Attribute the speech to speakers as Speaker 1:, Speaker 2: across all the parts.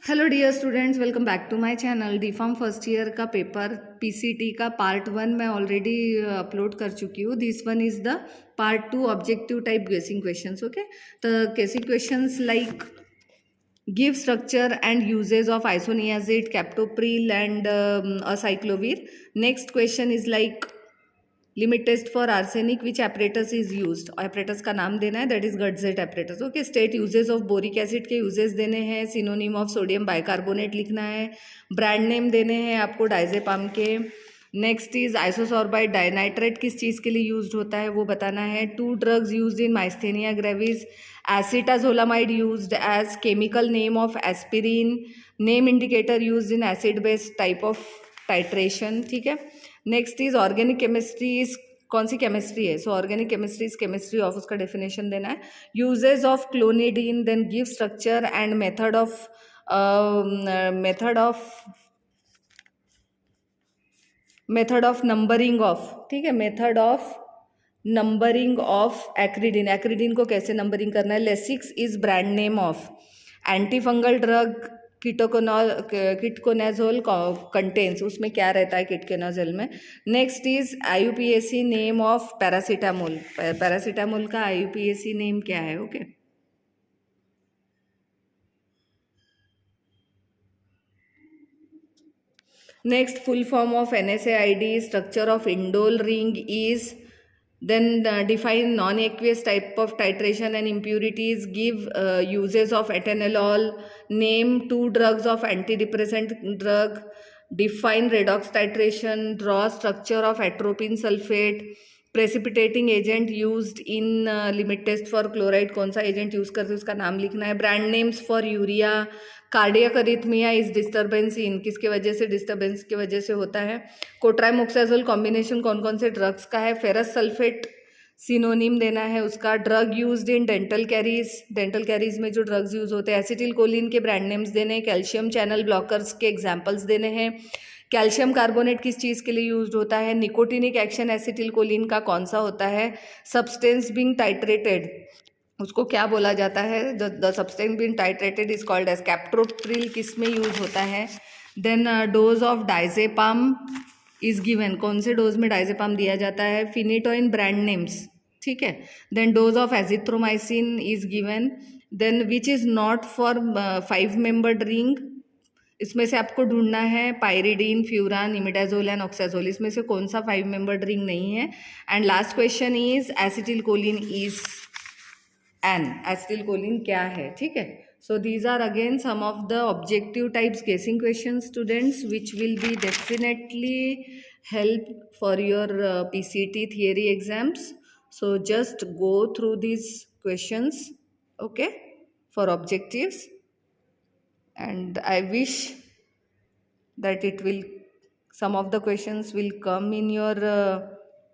Speaker 1: Hello dear students, welcome back to my channel. D Pharm first year का paper PCT का part 1 मैं already upload कर चुकी हूँ। This one is the part 2 objective type guessing questions. Okay, the guessing questions like give structure and uses of isoniazid, captopril and acyclovir. Next question is like limit test for arsenic which apparatus is used. Apparatus का नाम देना है, that is Gutzeit apparatus. Okay, state usages of boric acid के uses देने हैं, synonym of sodium bicarbonate लिखना है, brand name देने हैं आपको डाइजेपाम के। नेक्स्ट इज आइसोसॉर्बाइड डाइनाइट्रेट किस चीज़ के लिए यूज्ड होता है वो बताना है। 2 drugs used in myasthenia gravis, acetazolamide used as chemical name of aspirin, name indicator used in acid based type of titration. ठीक है, next is organic chemistry is कौन सी केमिस्ट्री है, so organic chemistry is chemistry of, उसका definition देना है। Uses of clonidine, then give structure and method of numbering of. ठीक है, method of numbering of acridine, acridine को कैसे नंबरिंग करना है। Lasix is brand name of anti fungal drug ketoconazole contains, उसमें क्या रहता है किटकोनाजोल में। Next is IUPAC name of paracetamol, paracetamol का आईयूपीएसी नेम क्या है। Okay, next full form of NSAID, structure of indole ring is, then define non-aqueous type of titration and impurities, give uses of atenolol, name 2 drugs of antidepressant drug, define redox titration, draw structure of atropine sulfate, precipitating agent used in limit test for chloride, कौन सा agent use करते हैं उसका नाम लिखना है। Brand names for urea, cardiac arrhythmia is disturbance in, किसके वजह से, डिस्टर्बेंस की वजह से होता है। कोट्राइमोक्साजोल कॉम्बिनेशन कौन कौन से ड्रग्स का है। फेरस सल्फेट सिनोनिम देना है उसका। Drug used in dental caries, dental caries में जो ड्रग्स यूज होते हैं। एसिटिल कोलिन के ब्रांड नेम्स देने हैं। कैल्शियम चैनल ब्लॉकर्स के एग्जाम्पल्स देने हैं। कैल्शियम कार्बोनेट किस चीज़ के लिए यूज्ड होता है। निकोटिनिक एक्शन एसिटिल कोलिन का कौन सा होता है। सब्सटेंस बीइंग टाइट्रेटेड, उसको क्या बोला जाता है। The substance being titrated is called as captopril, किस में यूज होता है। Then dose of diazepam is given, कौन से डोज में डाइजेपाम दिया जाता है। फिनिटोइन ब्रांड नेम्स, ठीक है। Then dose of azithromycin is given. Then which is not for 5 membered ring, इसमें से आपको ढूंढना है pyridine, furan, imidazole and oxazole, इसमें से कौन सा 5 मेंबर्ड रिंग नहीं है। And last question is acetylcholine is an, acetylcholine क्या है। ठीक है, so these are again some of the objective types guessing questions students, which will be definitely help for your PCT theory exams. So just go through these questions, okay, for objectives, and I wish that it will, some of the questions will come in your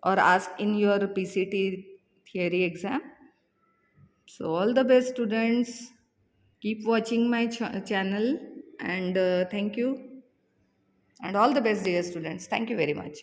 Speaker 1: or ask in your PCT theory exam. So all the best students, keep watching my channel, and thank you, and all the best dear students. Thank you very much.